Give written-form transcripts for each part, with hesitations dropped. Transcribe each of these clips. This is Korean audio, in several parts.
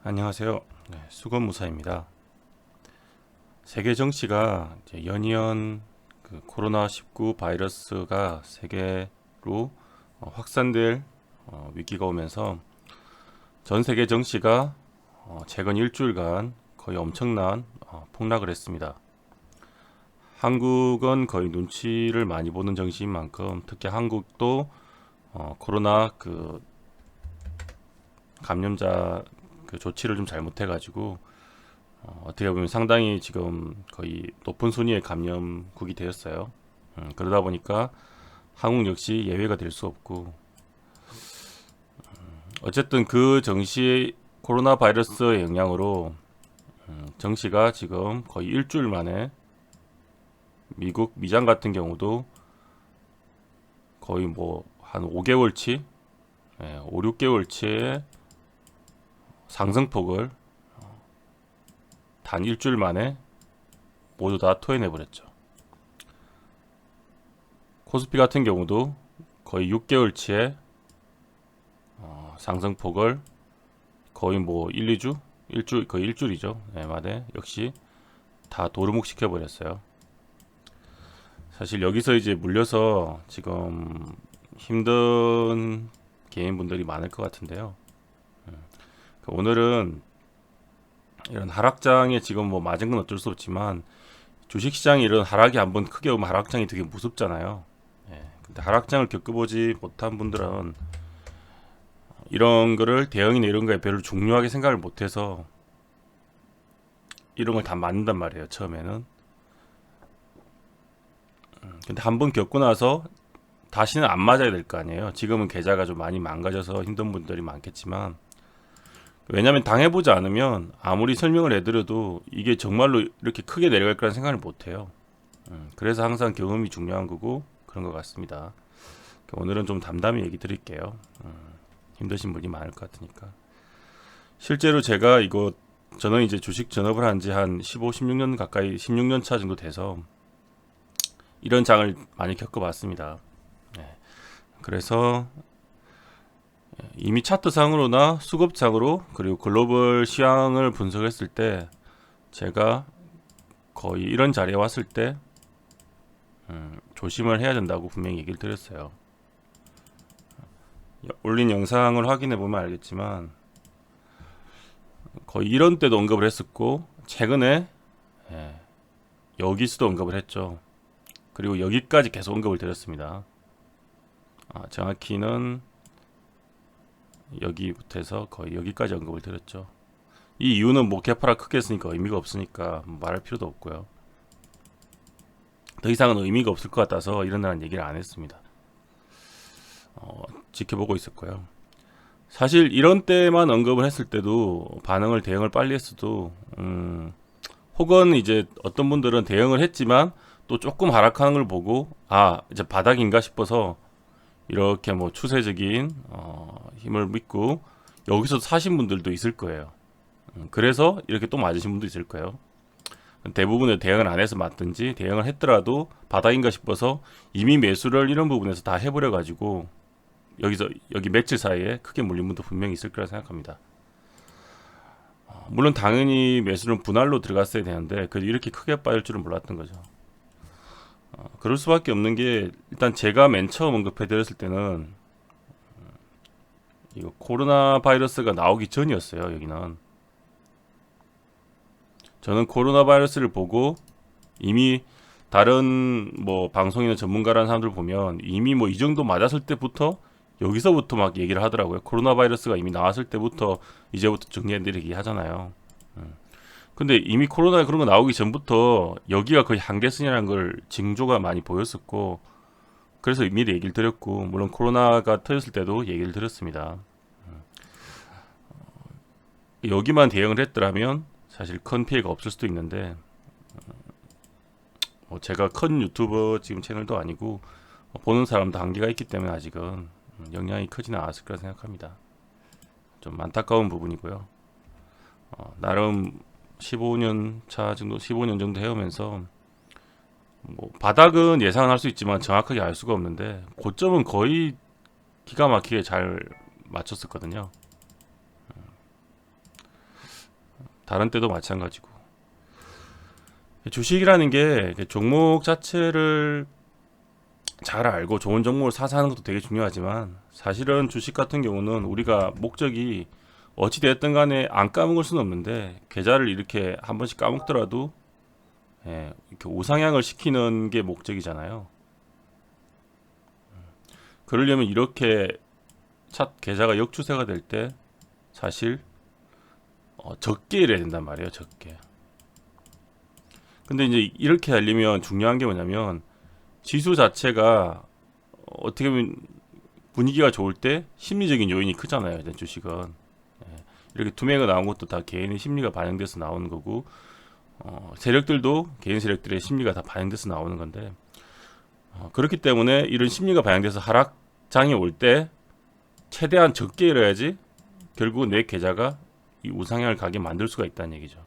안녕하세요. 수건무사입니다. 세계 정치가 이제 연이은 코로나19 바이러스가 세계로 확산될 위기가 오면서 전 세계 정치가 최근 일주일간 거의 엄청난 폭락을 했습니다. 한국은 거의 눈치를 많이 보는 정치인 만큼 특히 한국도 코로나 감염자 조치를 좀 잘못해가지고 어떻게 보면 상당히 지금 거의 높은 순위의 감염국이 되었어요. 그러다 보니까 한국 역시 예외가 될 수 없고, 어쨌든 그 정시 코로나 바이러스의 영향으로 정시가 지금 거의 일주일 만에 미국 미장 같은 경우도 거의 뭐 한 5개월치, 5, 6개월치의 상승폭을 단 일주일 만에 모두 다 토해내버렸죠. 코스피 같은 경우도 거의 6개월치의 상승폭을 거의 뭐 1, 2주? 거의 일주일이죠. 만에 역시 다 도루묵 시켜버렸어요. 사실 여기서 이제 물려서 지금 힘든 개인분들이 많을 것 같은데요. 오늘은 이런 하락장에 지금 뭐 맞은 건 어쩔 수 없지만 주식시장이 이런 하락이 한번 크게 오면 하락장이 되게 무섭잖아요. 근데 하락장을 겪어보지 못한 분들은 이런 거를 대응이나 이런 거에 별로 중요하게 생각을 못해서 이런 걸 다 맞는단 말이에요, 처음에는. 근데 한번 겪고 나서 다시는 안 맞아야 될 거 아니에요. 지금은 계좌가 좀 많이 망가져서 힘든 분들이 많겠지만, 왜냐하면 당해보지 않으면 아무리 설명을 해드려도 이게 정말로 이렇게 크게 내려갈 거라는 생각을 못해요. 그래서 항상 경험이 중요한 거고 그런 것 같습니다. 오늘은 좀 담담히 얘기 드릴게요. 힘드신 분이 많을 것 같으니까. 실제로 제가 저는 이제 주식 전업을 한 지 한 15, 16년 가까이 16년 차 정도 돼서 이런 장을 많이 겪어봤습니다. 그래서 이미 차트상으로나 수급상으로 그리고 글로벌 시황을 분석했을 때 제가 거의 이런 자리에 왔을 때 조심을 해야 된다고 분명히 얘기를 드렸어요. 올린 영상을 확인해 보면 알겠지만 거의 이런 때도 언급을 했었고 최근에 여기서도 언급을 했죠. 그리고 여기까지 계속 언급을 드렸습니다. 정확히는 여기부터 해서 거의 여기까지 언급을 드렸죠. 이 이유는 뭐 개파라 크게 했으니까 의미가 없으니까 말할 필요도 없고요. 더 이상은 의미가 없을 것 같아서 이런다는 얘기를 안 했습니다. 지켜보고 있었고요. 사실 이런 때만 언급을 했을 때도 대응을 빨리 했어도 혹은 이제 어떤 분들은 대응을 했지만 또 조금 하락하는 걸 보고 이제 바닥인가 싶어서 이렇게 뭐 추세적인 힘을 믿고 여기서 사신 분들도 있을 거예요. 그래서 이렇게 또 맞으신 분도 있을 거예요. 대부분의 대응을 안 해서 맞든지 대응을 했더라도 바닥인가 싶어서 이미 매수를 이런 부분에서 다 해버려 가지고 여기 며칠 사이에 크게 물린 분도 분명히 있을 거라 생각합니다. 물론 당연히 매수는 분할로 들어갔어야 되는데 그래도 이렇게 크게 빠질 줄은 몰랐던 거죠. 그럴 수밖에 없는 게 일단 제가 맨 처음 언급해 드렸을 때는 이거 코로나 바이러스가 나오기 전이었어요. 여기는 저는 코로나 바이러스를 보고 이미 다른 뭐 방송이나 전문가라는 사람들 보면 이미 뭐 이 정도 맞았을 때부터 여기서부터 막 얘기를 하더라고요. 코로나 바이러스가 이미 나왔을 때부터 이제부터 정리해드리기 하잖아요. 근데 이미 코로나 그런 거 나오기 전부터 여기가 거의 한계선이라는 걸 징조가 많이 보였었고 그래서 미리 얘기를 드렸고 물론 코로나가 터졌을 때도 얘기를 드렸습니다. 여기만 대응을 했더라면 사실 큰 피해가 없을 수도 있는데 제가 큰 유튜버 지금 채널도 아니고 보는 사람도 한계가 있기 때문에 아직은 영향이 크지는 않았을 거라 생각합니다. 좀 안타까운 부분이고요. 나름 15년 정도 해오면서 뭐 바닥은 예상은 할 수 있지만 정확하게 알 수가 없는데 고점은 거의 기가 막히게 잘 맞췄었거든요. 다른 때도 마찬가지고. 주식이라는 게 종목 자체를 잘 알고 좋은 종목을 사서 하는 것도 되게 중요하지만, 사실은 주식 같은 경우는 우리가 목적이 어찌 됐든 간에 안 까먹을 수는 없는데, 계좌를 이렇게 한 번씩 까먹더라도 이렇게 우상향을 시키는 게 목적이잖아요. 그러려면 이렇게 계좌가 역추세가 될 때 사실 적게 일해야 된단 말이에요. 적게. 근데 이제 이렇게 하려면 중요한 게 뭐냐면, 지수 자체가 어떻게 보면 분위기가 좋을 때 심리적인 요인이 크잖아요. 일단 주식은 이렇게 투매가 나온 것도 다 개인의 심리가 반영돼서 나오는 거고, 세력들도 개인 세력들의 심리가 다 반영돼서 나오는 건데, 그렇기 때문에 이런 심리가 반영돼서 하락장이 올 때 최대한 적게 일어야지 결국 내 계좌가 이 우상향을 가게 만들 수가 있다는 얘기죠.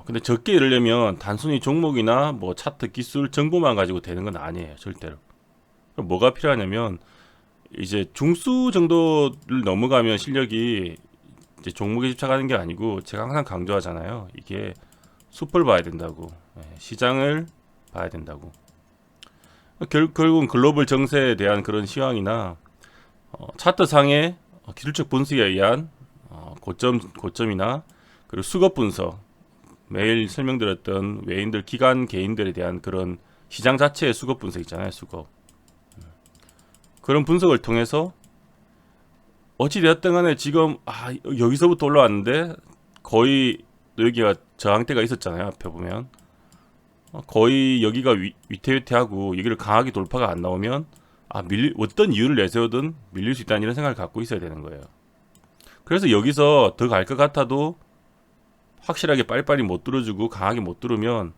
근데 적게 이르려면 단순히 종목이나 뭐 차트 기술 정보만 가지고 되는 건 아니에요. 절대로. 그럼 뭐가 필요하냐면, 이제 중수 정도를 넘어가면 실력이 이제 종목에 집착하는 게 아니고, 제가 항상 강조하잖아요. 이게 숲을 봐야 된다고. 시장을 봐야 된다고. 결국은 글로벌 정세에 대한 그런 시황이나 차트상의 기술적 분석에 의한 고점이나, 그리고 수급 분석, 매일 설명드렸던 외인들, 기관 개인들에 대한 그런 시장 자체의 수급 분석 있잖아요. 수급. 그런 분석을 통해서 어찌되었든 간에 지금 여기서부터 올라왔는데, 거의 여기가 저항대가 있었잖아요. 앞에 보면 거의 여기가 위태위태하고 여기를 강하게 돌파가 안 나오면 어떤 이유를 내세우든 밀릴 수 있다는 이런 생각을 갖고 있어야 되는 거예요. 그래서 여기서 더 갈 것 같아도 확실하게 빨리빨리 못 들어주고 강하게 못 들으면,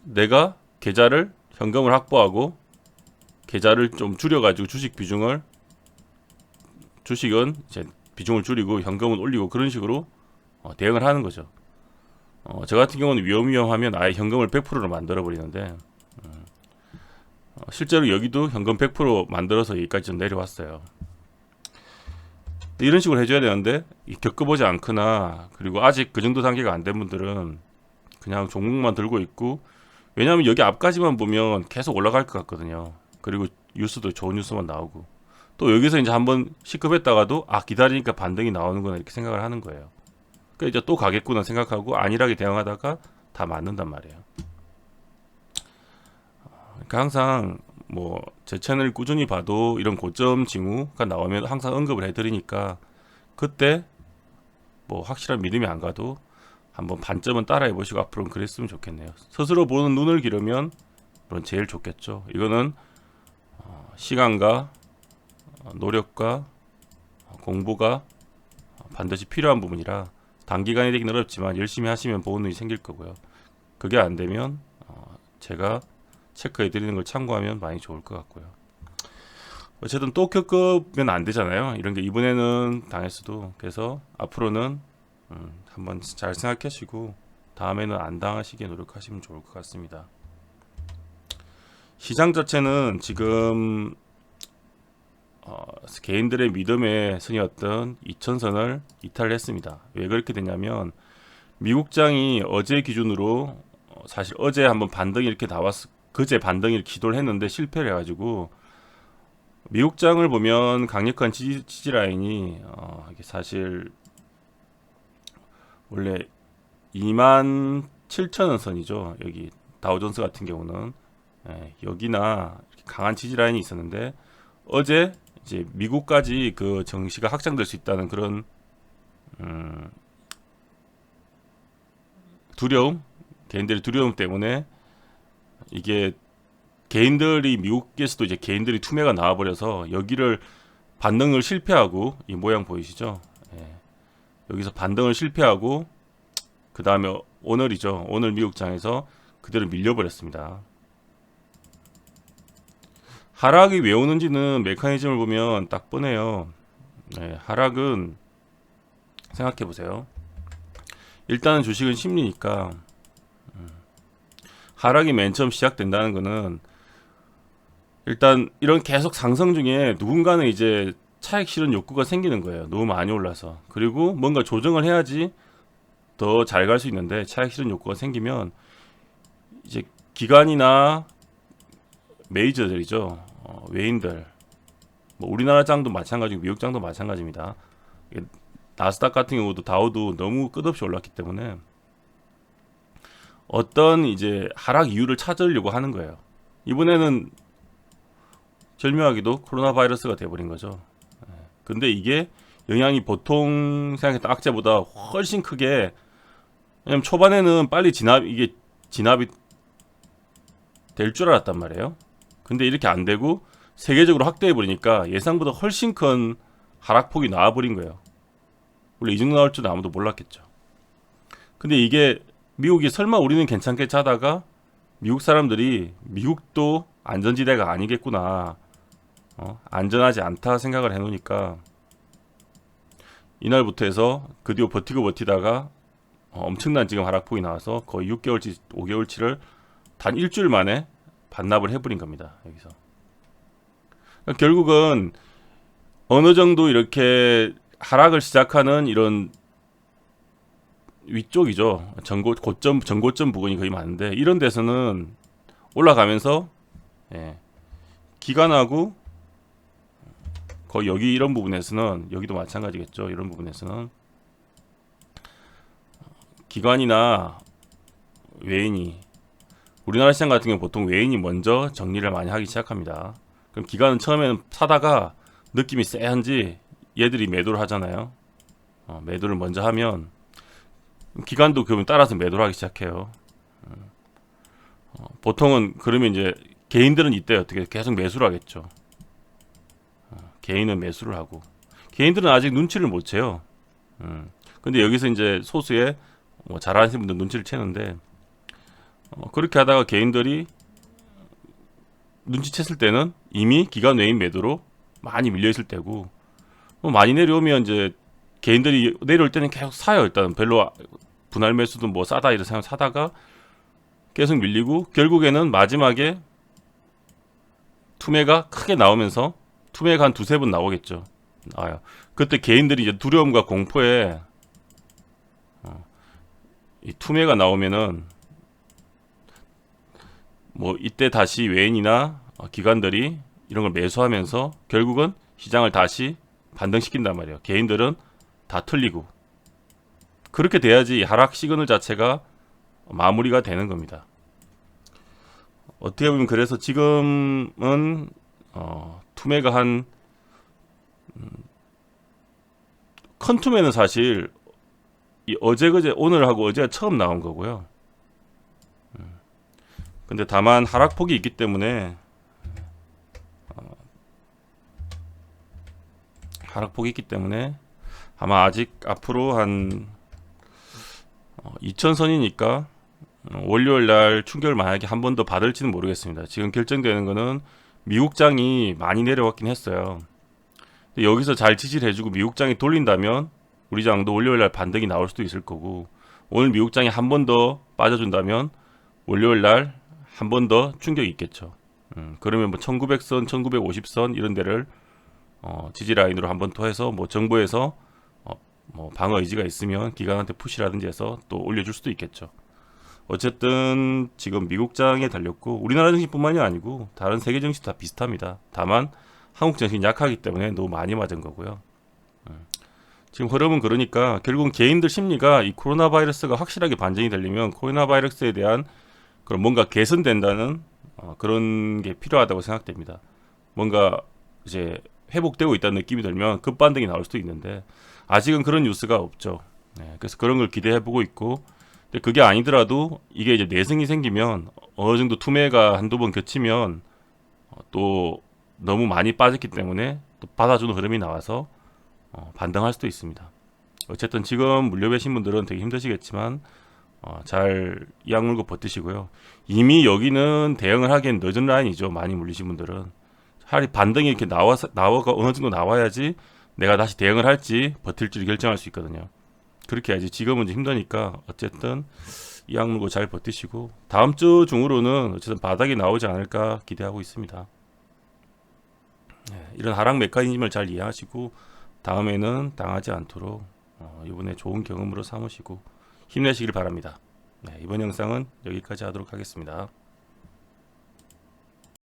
내가 계좌를 현금을 확보하고 계좌를 좀 줄여가지고 주식은 이제 비중을 줄이고 현금은 올리고, 그런 식으로 대응을 하는 거죠. 저 같은 경우는 위험하면 아예 현금을 100%로 만들어 버리는데, 실제로 여기도 현금 100% 만들어서 여기까지 좀 내려왔어요. 이런 식으로 해줘야 되는데, 겪어보지 않거나 그리고 아직 그 정도 단계가 안 된 분들은 그냥 종목만 들고 있고, 왜냐하면 여기 앞까지만 보면 계속 올라갈 것 같거든요. 그리고 뉴스도 좋은 뉴스만 나오고, 또 여기서 이제 한번 시급했다가도 기다리니까 반등이 나오는구나 이렇게 생각을 하는 거예요. 그러니까 이제 또 가겠구나 생각하고 안일하게 대응하다가 다 맞는단 말이에요. 그러니까 항상 뭐 제 채널 꾸준히 봐도 이런 고점 징후가 나오면 항상 언급을 해드리니까, 그때 뭐 확실한 믿음이 안 가도 한번 반점은 따라해 보시고 앞으로는 그랬으면 좋겠네요. 스스로 보는 눈을 기르면 물론 제일 좋겠죠. 이거는 시간과 노력과 공부가 반드시 필요한 부분이라, 단기간에 되긴 어렵지만 열심히 하시면 보는 눈이 생길 거고요. 그게 안 되면 제가 체크해 드리는 걸 참고하면 많이 좋을 것 같고요. 어쨌든 또 겪으면 안 되잖아요. 이런 게 이번에는 당했어도. 그래서 앞으로는 한번 잘 생각하시고 다음에는 안 당하시게 노력하시면 좋을 것 같습니다. 시장 자체는 지금 개인들의 믿음의 선이었던 2000선을 이탈했습니다. 왜 그렇게 됐냐면, 미국장이 어제 기준으로 사실 어제 한번 반등이 이렇게 그제 반등이 기도를 했는데 실패를 해가지고, 미국장을 보면 강력한 지지 라인이 이게 사실 원래 27,000원 선이죠. 여기 다우존스 같은 경우는 여기나 이렇게 강한 지지 라인이 있었는데, 어제 이제 미국까지 그 정시가 확장될 수 있다는 그런 두려움, 개인들의 두려움 때문에, 이게 개인들이 미국에서도 이제 개인들이 투매가 나와버려서 여기를 반등을 실패하고, 이 모양 보이시죠? 여기서 반등을 실패하고 그 다음에 오늘이죠. 오늘 미국장에서 그대로 밀려버렸습니다. 하락이 왜 오는지는 메커니즘을 보면 딱 뻔해요. 하락은 생각해 보세요. 일단은 주식은 심리니까, 하락이 맨 처음 시작된다는 거는, 일단 이런 계속 상승 중에 누군가는 이제 차익 실현 욕구가 생기는 거예요. 너무 많이 올라서. 그리고 뭔가 조정을 해야지 더 잘 갈 수 있는데 차익 실현 욕구가 생기면 이제 기관이나 메이저들이죠. 외인들, 뭐 우리나라 장도 마찬가지고 미국 장도 마찬가지입니다. 나스닥 같은 경우도 다우도 너무 끝없이 올랐기 때문에 어떤 이제 하락 이유를 찾으려고 하는 거예요. 이번에는 절묘하게도 코로나 바이러스가 돼버린 거죠. 근데 이게 영향이 보통 생각했던 악재보다 훨씬 크게, 왜냐면 초반에는 빨리 이게 진압이 될 줄 알았단 말이에요. 근데 이렇게 안 되고 세계적으로 확대해 버리니까 예상보다 훨씬 큰 하락폭이 나와버린 거예요. 원래 이 정도 나올 줄은 아무도 몰랐겠죠. 근데 이게 미국이 설마 우리는 괜찮겠지 하다가 미국 사람들이 미국도 안전지대가 아니겠구나, 안전하지 않다 생각을 해놓으니까 이날부터 해서 그 뒤로 버티다가 엄청난 지금 하락폭이 나와서 거의 6개월치 5개월치를 단 일주일 만에 반납을 해버린 겁니다. 여기서 그러니까 결국은 어느 정도 이렇게 하락을 시작하는 이런 위쪽이죠. 전고점 부근이 거의 많은데 이런 데서는 올라가면서 기관하고 거의 여기 이런 부분에서는, 여기도 마찬가지겠죠. 이런 부분에서는 기관이나 외인이, 우리나라 시장 같은 경우 보통 외인이 먼저 정리를 많이 하기 시작합니다. 그럼 기관은 처음에는 사다가 느낌이 쎄한지 얘들이 매도를 하잖아요. 매도를 먼저 하면 기관도 그러면 따라서 매도를 하기 시작해요. 보통은 그러면 이제 개인들은 이때 어떻게 계속 매수를 하겠죠. 개인은 매수를 하고, 개인들은 아직 눈치를 못 채요. 근데 여기서 이제 소수의 잘하시는 분들 눈치를 채는데, 그렇게 하다가 개인들이 눈치챘을 때는 이미 기관 외인 매도로 많이 밀려 있을 때고, 많이 내려오면 이제 개인들이 내려올 때는 계속 사요. 일단 별로 분할 매수도 뭐 싸다 이런 생각 사다가 계속 밀리고, 결국에는 마지막에 투매가 크게 나오면서, 투매가 한 두세 번 나오겠죠. 그때 개인들이 이제 두려움과 공포에 이 투매가 나오면은 뭐 이때 다시 외인이나 기관들이 이런 걸 매수하면서 결국은 시장을 다시 반등시킨단 말이에요. 개인들은 다 틀리고, 그렇게 돼야지 하락 시그널 자체가 마무리가 되는 겁니다. 어떻게 보면 그래서 지금은 투매가 한 큰 투매는 사실 이 어제 오늘하고 어제가 처음 나온 거고요. 근데 다만 하락폭이 있기 때문에 아마 아직 앞으로 한 2000선이니까 월요일 날 충격을 만약에 한 번 더 받을지는 모르겠습니다. 지금 결정되는 거는 미국장이 많이 내려왔긴 했어요. 근데 여기서 잘 지지를 해주고 미국장이 돌린다면 우리 장도 월요일 날 반등이 나올 수도 있을 거고, 오늘 미국장이 한 번 더 빠져준다면 월요일 날 한 번 더 충격이 있겠죠. 그러면 뭐 1900선, 1950선 이런 데를 지지 라인으로 한 번 더 해서 뭐 정부에서 뭐 방어 의지가 있으면 기관한테 푸시라든지 해서 또 올려줄 수도 있겠죠. 어쨌든 지금 미국장에 달렸고, 우리나라 증시뿐만이 아니고 다른 세계 증시 다 비슷합니다. 다만 한국 증시는 약하기 때문에 너무 많이 맞은 거고요. 지금 흐름은 그러니까 결국은 개인들 심리가 이 코로나 바이러스가 확실하게 반전이 되려면 코로나 바이러스에 대한 그런 뭔가 개선된다는 그런 게 필요하다고 생각됩니다. 뭔가 이제 회복되고 있다는 느낌이 들면 급반등이 나올 수도 있는데 아직은 그런 뉴스가 없죠. 그래서 그런 걸 기대해보고 있고, 근데 그게 아니더라도 이게 이제 내성이 생기면 어느 정도 투매가 한두 번 겹치면 또 너무 많이 빠졌기 때문에 또 받아주는 흐름이 나와서 반등할 수도 있습니다. 어쨌든 지금 물려 배신 분들은 되게 힘드시겠지만 잘 이악 물고 버티시고요. 이미 여기는 대응을 하기엔 늦은 라인이죠. 많이 물리신 분들은 차라리 반등이 이렇게 나와가 어느 정도 나와야지 내가 다시 대응을 할지 버틸지 결정할 수 있거든요. 그렇게 해야지. 지금은 좀 힘드니까 어쨌든 이악 물고 잘 버티시고, 다음 주 중으로는 어쨌든 바닥이 나오지 않을까 기대하고 있습니다. 이런 하락 메커니즘을 잘 이해하시고 다음에는 당하지 않도록 이번에 좋은 경험으로 삼으시고 힘내시길 바랍니다. 이번 영상은 여기까지 하도록 하겠습니다.